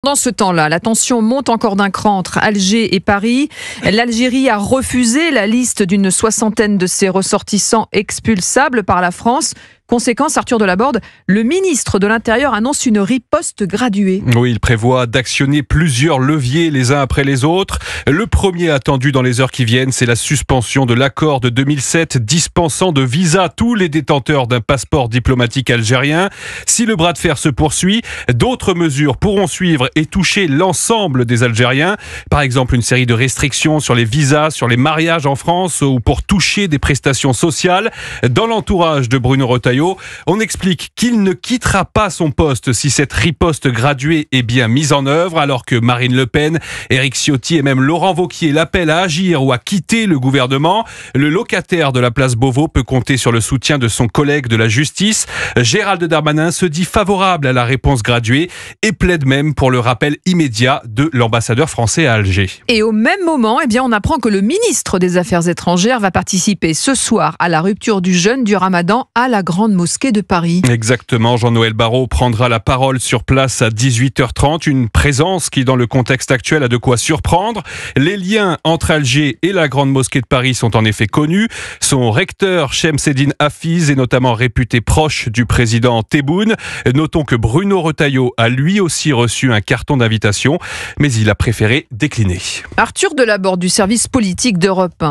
Dans ce temps-là, la tension monte encore d'un cran entre Alger et Paris. L'Algérie a refusé la liste d'une soixantaine de ses ressortissants expulsables par la France. Conséquence, Arthur Delaborde, le ministre de l'Intérieur annonce une riposte graduée. Oui, il prévoit d'actionner plusieurs leviers les uns après les autres. Le premier attendu dans les heures qui viennent, c'est la suspension de l'accord de 2007 dispensant de visa tous les détenteurs d'un passeport diplomatique algérien. Si le bras de fer se poursuit, d'autres mesures pourront suivre et toucher l'ensemble des Algériens. Par exemple, une série de restrictions sur les visas, sur les mariages en France ou pour toucher des prestations sociales. Dans l'entourage de Bruno Retailleau, on explique qu'il ne quittera pas son poste si cette riposte graduée est bien mise en œuvre, alors que Marine Le Pen, Éric Ciotti et même Laurent Wauquiez l'appellent à agir ou à quitter le gouvernement. Le locataire de la place Beauvau peut compter sur le soutien de son collègue de la justice. Gérald Darmanin se dit favorable à la réponse graduée et plaide même pour le rappel immédiat de l'ambassadeur français à Alger. Et au même moment, on apprend que le ministre des Affaires étrangères va participer ce soir à la rupture du jeûne du Ramadan à la Grande Mosquée de Paris. Exactement, Jean-Noël Barrot prendra la parole sur place à 18h30, une présence qui dans le contexte actuel a de quoi surprendre. Les liens entre Alger et la Grande Mosquée de Paris sont en effet connus. Son recteur Chemseddine Hafiz est notamment réputé proche du président Tebboune. Notons que Bruno Retailleau a lui aussi reçu un carton d'invitation, mais il a préféré décliner. Arthur Delaborde du service politique d'Europe 1.